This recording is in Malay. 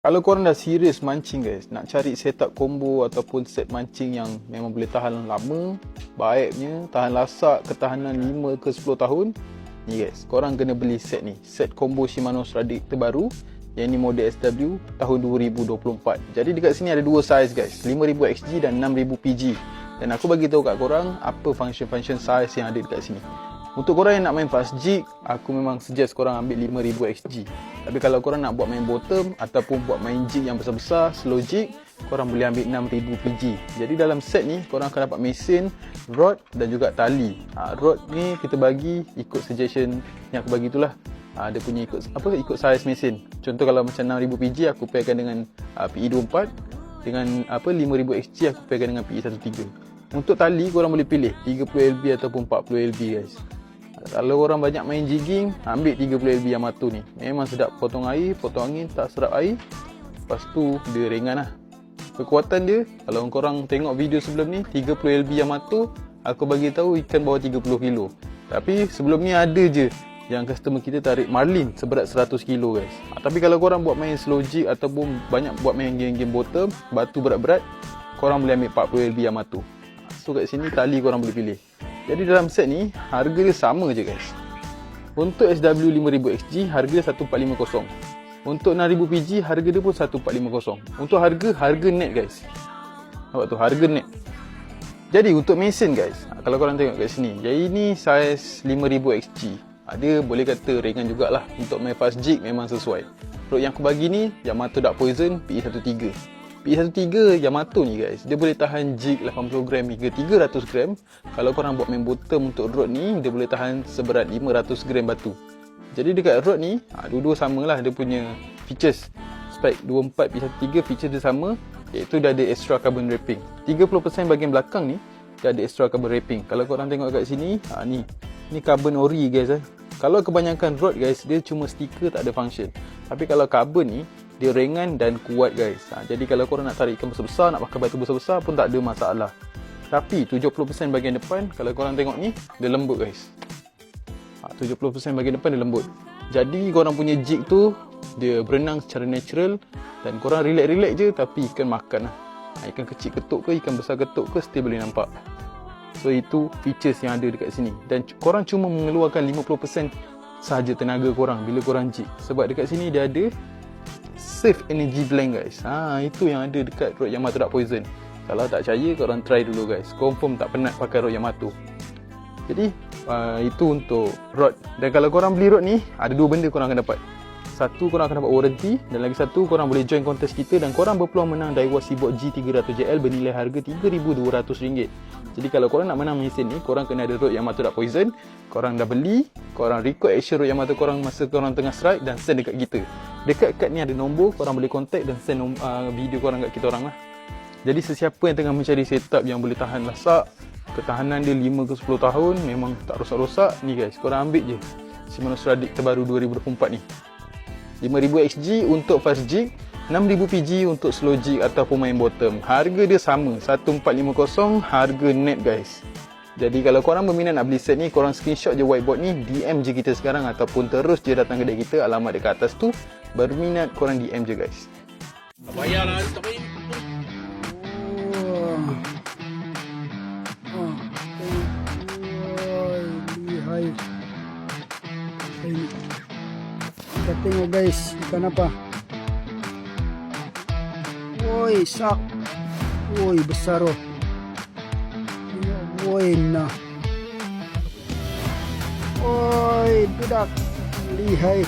Kalau korang dah serius mancing guys, nak cari setup combo ataupun set mancing yang memang boleh tahan lama, baiknya, tahan lasak, ketahanan 5 ke 10 tahun, ni guys, korang kena beli set ni. Set combo Shimano Stradic terbaru, yang ni model SW tahun 2024. Jadi dekat sini ada dua size guys, 5000 XG dan 6000 PG. Dan aku bagi tahu kat korang apa function-function size yang ada dekat sini. Untuk korang yang nak main fast jig, aku memang suggest korang ambil 5000 XG. Tapi kalau korang nak buat main bottom ataupun buat main jig yang besar-besar, slow jig, korang boleh ambil 6000 PG. Jadi dalam set ni korang akan dapat mesin, rod dan juga tali. Rod ni kita bagi ikut suggestion yang aku bagi itulah. Dia punya ikut size mesin. Contoh kalau macam 6000 PG aku pairkan dengan PE24, dengan 5000 XG aku pairkan dengan PE13. Untuk tali korang boleh pilih 30LB ataupun 40LB guys. Kalau korang banyak main jigging, ambil 30LB Yamato ni. Memang sedap potong air, potong angin, tak serap air. Lepas tu dia ringan lah. Kekuatan dia, kalau korang tengok video sebelum ni, 30LB Yamato, aku bagi tahu ikan bawah 30 kilo. Tapi sebelum ni ada je yang customer kita tarik marlin seberat 100 kilo guys. Tapi kalau korang buat main slow jig ataupun banyak buat main game-game bottom, batu berat-berat, korang boleh ambil 40LB Yamato. So kat sini tali korang boleh pilih. Jadi dalam set ni harga dia sama je guys. Untuk SW 5000 XG harga dia 1450. Untuk 6000 PG harga dia pun 1450. Untuk harga net guys. Nampak tu, harga net. Jadi untuk mesin guys, kalau korang tengok kat sini, jadi ni size 5000 XG. Dia boleh kata ringan jugalah. Untuk main fast jig memang sesuai. Rod yang aku bagi ni Yamato Dark Poison PE13. PE13 Yamato ni guys, dia boleh tahan jig 80 gram hingga 300 gram. Kalau korang buat main bottom untuk rod ni, dia boleh tahan seberat 500 gram batu. Jadi dekat rod ni, dua-dua samalah dia punya features. Spec 24 PE13 feature dia sama, iaitu dia ada extra carbon wrapping. 30% bahagian belakang ni dia ada extra carbon wrapping. Kalau korang tengok kat sini, ni carbon ori guys. Kalau kebanyakan rod guys, dia cuma stiker, tak ada function. Tapi kalau carbon ni, dia ringan dan kuat guys. Jadi kalau korang nak tarik ikan besar-besar, nak pakai batu besar-besar pun tak ada masalah. Tapi 70% bahagian depan, kalau korang tengok ni, dia lembut guys. 70% bahagian depan dia lembut. Jadi korang punya jig tu, dia berenang secara natural. Dan korang relax-relax je, tapi ikan makan lah. Ikan kecil ketuk ke, ikan besar ketuk ke, still boleh nampak. So itu features yang ada dekat sini. Dan korang cuma mengeluarkan 50% sahaja tenaga korang bila korang jig. Sebab dekat sini dia ada Save Energy Blend guys. Itu yang ada dekat rod Yamato Dark Poison. Kalau tak percaya korang try dulu guys. Confirm tak penat pakai rod Yamato. Jadi itu untuk rod. Dan kalau korang beli rod ni, ada dua benda korang akan dapat. Satu, korang akan dapat warranty. Dan lagi satu, korang boleh join kontes kita. Dan korang berpeluang menang Daiwa Seaboard G300JL bernilai harga RM3,200. Jadi kalau korang nak menang mesin ni, korang kena ada rod Yamato Dark Poison. Korang dah beli, korang record action rod Yamato korang masa korang tengah strike dan send dekat kita. Dekat kad ni ada nombor, korang boleh contact dan send video korang kat kita orang lah. Jadi sesiapa yang tengah mencari setup yang boleh tahan lasak, ketahanan dia 5 ke 10 tahun, memang tak rosak-rosak, ni guys, korang ambil je Shimano Stradic terbaru 2024 ni. 5000 XG untuk fast jig, 6000 PG untuk slow jig ataupun main bottom. Harga dia sama, 1450, harga net guys. Jadi kalau korang berminat nak beli set ni, korang screenshot je whiteboard ni, DM je kita sekarang ataupun terus je datang kedai kita, alamat dekat atas tu. Berminat korang DM je guys. Tak payah lah, tak payah. Lihai. Kita tengok guys, ikan apa? Woi, sak. Woi, besar oh. Woi, nah. Woi, budak. Lihai.